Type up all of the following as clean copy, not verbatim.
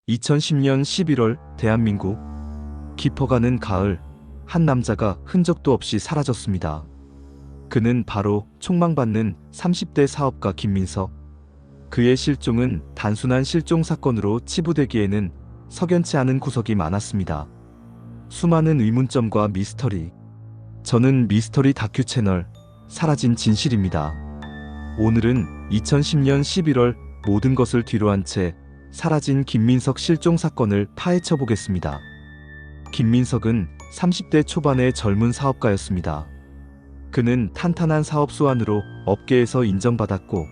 2010년 11월 대한민국. 깊어가는 가을, 한 남자가 흔적도 없이 사라졌습니다. 그는 바로 촉망받는 30대 사업가 김민석. 그의 실종은 단순한 실종 사건으로 치부되기에는 석연치 않은 구석이 많았습니다. 수많은 의문점과 미스터리. 저는 미스터리 다큐 채널 사라진 진실입니다. 오늘은 2010년 11월 모든 것을 뒤로한 채 사라진 김민석 실종 사건을 파헤쳐 보겠습니다. 김민석은 30대 초반의 젊은 사업가였습니다. 그는 탄탄한 사업 수완으로 업계에서 인정받았고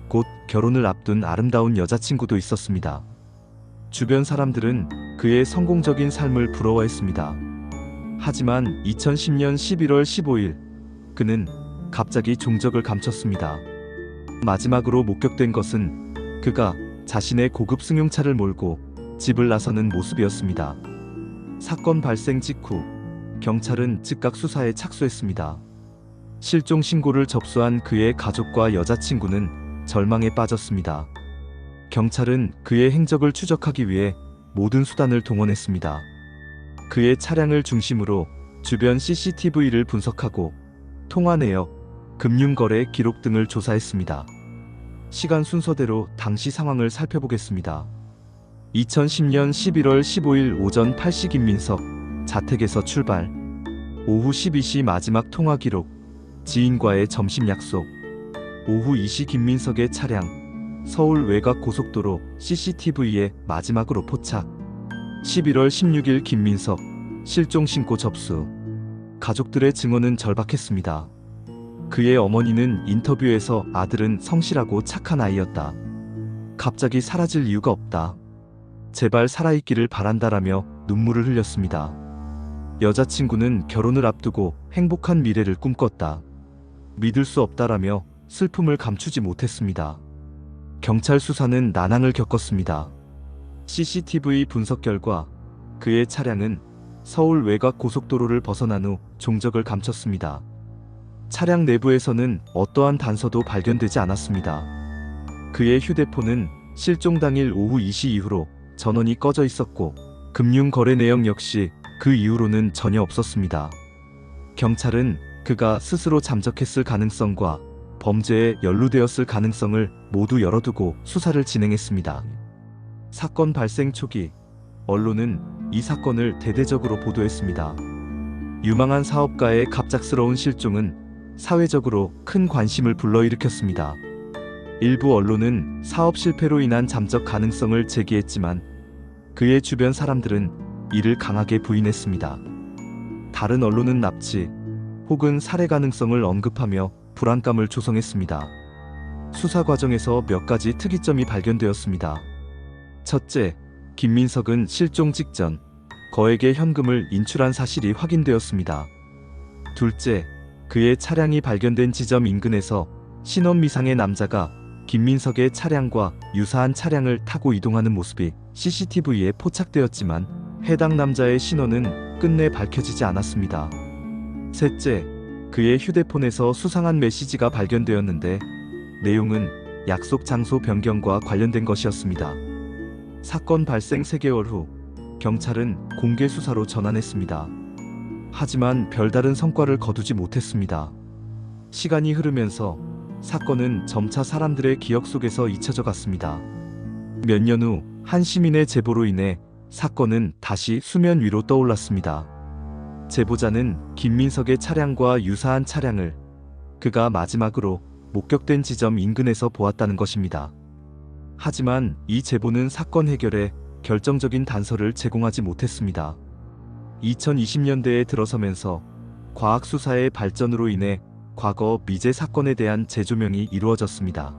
곧 결혼을 앞둔 아름다운 여자친구도 있었습니다. 주변 사람들은 그의 성공적인 삶을 부러워했습니다. 하지만 2010년 11월 15일 그는 갑자기 종적을 감췄습니다. 마지막으로 목격된 것은 그가 자신의 고급 승용차를 몰고 집을 나서는 모습이었습니다. 사건 발생 직후 경찰은 즉각 수사에 착수했습니다. 실종 신고를 접수한 그의 가족과 여자친구는 절망에 빠졌습니다. 경찰은 그의 행적을 추적하기 위해 모든 수단을 동원했습니다. 그의 차량을 중심으로 주변 CCTV를 분석하고 통화 내역, 금융거래 기록 등을 조사했습니다. 시간 순서대로 당시 상황을 살펴보겠습니다. 2010년 11월 15일 오전 8시 김민석 자택에서 출발. 오후 12시 마지막 통화 기록, 지인과의 점심 약속. 오후 2시 김민석의 차량 서울 외곽 고속도로 CCTV에 마지막으로 포착. 11월 16일 김민석 실종 신고 접수. 가족들의 증언은 절박했습니다. 그의 어머니는 인터뷰에서 아들은 성실하고 착한 아이였다. 갑자기 사라질 이유가 없다. 제발 살아있기를 바란다라며 눈물을 흘렸습니다. 여자친구는 결혼을 앞두고 행복한 미래를 꿈꿨다. 믿을 수 없다라며 슬픔을 감추지 못했습니다. 경찰 수사는 난항을 겪었습니다. CCTV 분석 결과 그의 차량은 서울 외곽 고속도로를 벗어난 후 종적을 감췄습니다. 차량 내부에서는 어떠한 단서도 발견되지 않았습니다. 그의 휴대폰은 실종 당일 오후 2시 이후로 전원이 꺼져 있었고 금융 거래 내역 역시 그 이후로는 전혀 없었습니다. 경찰은 그가 스스로 잠적했을 가능성과 범죄에 연루되었을 가능성을 모두 열어두고 수사를 진행했습니다. 사건 발생 초기 언론은 이 사건을 대대적으로 보도했습니다. 유망한 사업가의 갑작스러운 실종은 사회적으로 큰 관심을 불러일으켰습니다. 일부 언론은 사업 실패로 인한 잠적 가능성을 제기했지만 그의 주변 사람들은 이를 강하게 부인했습니다. 다른 언론은 납치 혹은 살해 가능성을 언급하며 불안감을 조성했습니다. 수사 과정에서 몇 가지 특이점이 발견되었습니다. 첫째, 김민석은 실종 직전 거액의 현금을 인출한 사실이 확인되었습니다. 둘째, 그의 차량이 발견된 지점 인근에서 신원 미상의 남자가 김민석의 차량과 유사한 차량을 타고 이동하는 모습이 CCTV에 포착되었지만 해당 남자의 신원은 끝내 밝혀지지 않았습니다. 셋째, 그의 휴대폰에서 수상한 메시지가 발견되었는데 내용은 약속 장소 변경과 관련된 것이었습니다. 사건 발생 3개월 후 경찰은 공개 수사로 전환했습니다. 하지만 별다른 성과를 거두지 못했습니다. 시간이 흐르면서 사건은 점차 사람들의 기억 속에서 잊혀져 갔습니다. 몇 년 후 한 시민의 제보로 인해 사건은 다시 수면 위로 떠올랐습니다. 제보자는 김민석의 차량과 유사한 차량을 그가 마지막으로 목격된 지점 인근에서 보았다는 것입니다. 하지만 이 제보는 사건 해결에 결정적인 단서를 제공하지 못했습니다. 2020년대에 들어서면서 과학 수사의 발전으로 인해 과거 미제 사건에 대한 재조명이 이루어졌습니다.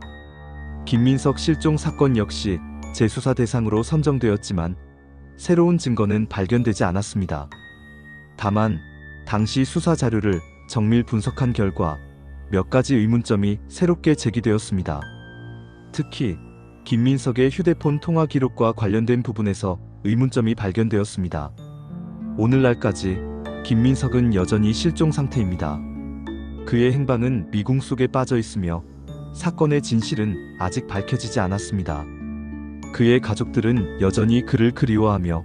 김민석 실종 사건 역시 재수사 대상으로 선정되었지만 새로운 증거는 발견되지 않았습니다. 다만 당시 수사 자료를 정밀 분석한 결과 몇 가지 의문점이 새롭게 제기되었습니다. 특히 김민석의 휴대폰 통화 기록과 관련된 부분에서 의문점이 발견되었습니다. 오늘날까지 김민석은 여전히 실종 상태입니다. 그의 행방은 미궁 속에 빠져 있으며 사건의 진실은 아직 밝혀지지 않았습니다. 그의 가족들은 여전히 그를 그리워하며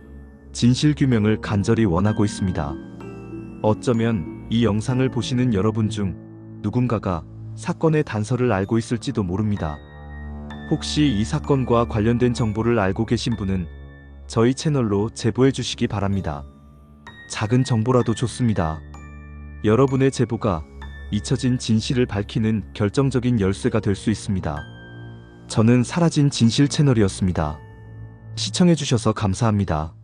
진실규명을 간절히 원하고 있습니다. 어쩌면 이 영상을 보시는 여러분 중 누군가가 사건의 단서를 알고 있을지도 모릅니다. 혹시 이 사건과 관련된 정보를 알고 계신 분은 저희 채널로 제보해 주시기 바랍니다. 작은 정보라도 좋습니다. 여러분의 제보가 잊혀진 진실을 밝히는 결정적인 열쇠가 될 수 있습니다. 저는 사라진 진실 채널이었습니다. 시청해 주셔서 감사합니다.